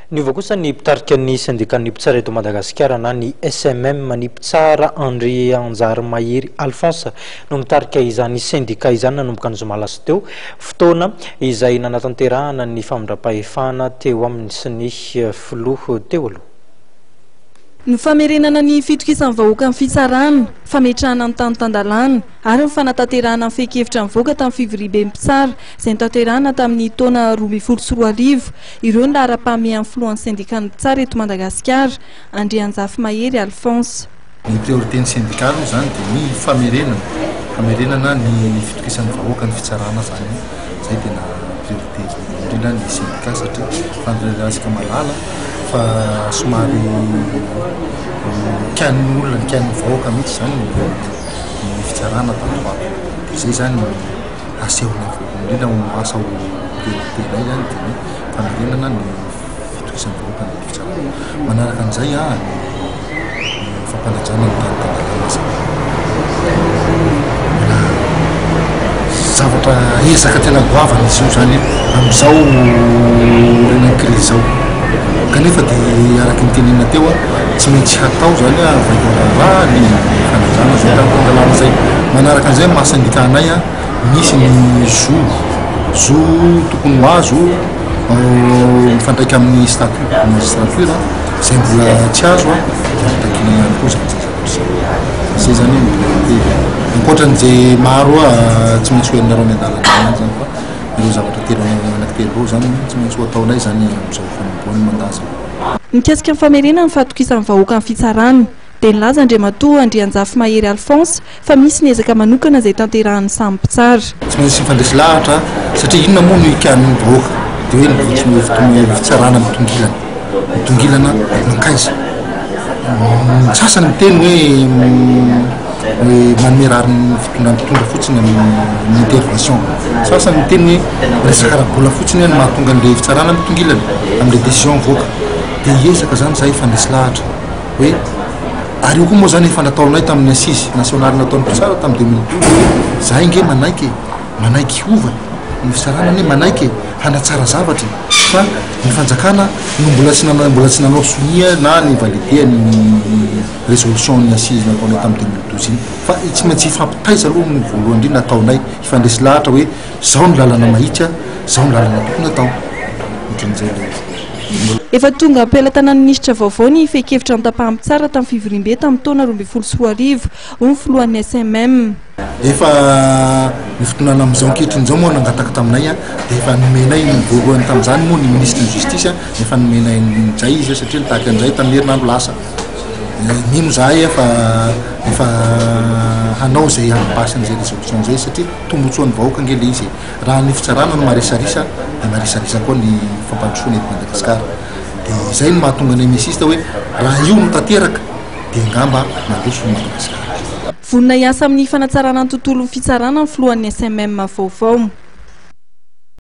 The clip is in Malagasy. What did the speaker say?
Niova kosa ny mpitarika ny syndikan'ny mpitsara eto Madagasikara na ny SMM ny mpitsara André Anjary Mahery Alphonse no mitarika izany syndika izany nanomboka ny zoma lasa teo fotoana izay nanatanterahana ny famindram-pahefana teo amin'ny sy ny filoha teo aloha. Ny famerenana ny fitokisan'ny vahoaka ny fitsarana, fametrahana ny tany-tandalana ary ny fanatanterahana ny fehi-kevitra ny vahoaka tamin'ny fivoriam-be mpitsara izay notanterahana tamin'ny taona 2024. Ireo ny lahara-pamehan'ny filohan'ny syndikan'ny mpitsara eto Madagasikara, André Anjary Mahery Alphonse. Ny priorité-ny syndika zany dia ny famerenana ny fitokisan'ny vahoaka ny fitsarana zany. Zay tena priorité indrindra ny syndika satria fandraisika malala fa somary kian'ny olona ny kian'ny vahoaka mihitsy zany ny fitsarana tantoato. Zay zany asehona indrindra asa priorité zany dia ny famerenana ny fitokisan'ny vahoaka ny fitsarana. Manaraka an'izay ny fampanajana ny tany-tandalana zavatra ezaka tena goavana izy io zany amin'izao renan'ny krizy zao. Kanefa dia araky ny tenenina teo tsy maintsy hatao zany vaindoaramba ny fanajana zay tany-tandalana zay. Manaraka an'izay mahasindikanay misy ny zo tokony ho azo mifandraika amin'ny statut magistrature zay mbola tsy azo mifandraikina ihany koa zay zany ankoatran'izay maro tsy maintsy hoeninareo amin'ny andalana zany fa ireo zavatra telo anankitelo zany tsy maintsy ho ataonay zany amin'izao fanomboan'ny mandaza. Mikasika ny famerenana ny fatokisan'ny vahoaka ny fitsarana dia nilaza Andriamatoa André Anjary Mahery Alphonse fa misy ny ezaka manokana izay tanterahan'ny samy mpitsara. Tsy maintsy mifandresy lahatra satria inona moa no ikan'ny vahoaka dia hoe ny fitsarana mitongilana mankaiza. Ny sasany miteny hoe manome rariny fitondra fotsiny amin'ny intervention. Sasany miteny hoe resaka arabola fotsiny no mahatonga an'ilay fitsarana mitongilana amin'ilay décision vahoaka. Dia hiezaka zany zahay ifandresy lahatra hoe ary io koa moa zany efa nataonay tamin'ny assise nationale nataon'ny mpitsara tamin'ny 2012 zahay nge manaiky hiova ny fitsarana ne manaiky hanatsara zavatra fa ny fanjakana no mbola tsy nanao sonia na ny validé ny résolution ny assise nataonay tamin'ny 2012 iny fa tsy maintsy ifampitaiza aloha ny voalohany indrindra nataonay ifandresy lahatra hoe zao ny lalana mahitsy zao ny lalana tokony atao ohatran'izay le efa tonga am-pelatanan'ny minisitra vaovao ny fehi-kevitra ny tapahan'ny mpitsara tamin'ny fivoriam-be tamin'ny taona 2024 ho ny filohan'ny SMM. Efa ny fotonana amin'izao ankehitriny moa nangataka taminay dia efa nomenay ny voalohany tamin'izany moa ny ministre ny justice efa nomenay nizay izy satria nitahaka an'izay tamin'ny herinandro lasa. Mino zahay efa hanao zay hampasan'izay résolution zay satria tombotsoan'ny vahoaka nge le izy raha ny fitsarana no maresarisa dia maresarisa koa ny fampandrosoana eto Madagasikara. Dia izay no mahatonga ny mesista hoe raha io no tanteraka dia ngamba nandroso ny Madagasikara. Vonina hiasa amin'ny fanatsarana ny tontolon'ny fitsarana ny filohan'ny SMM vaovao.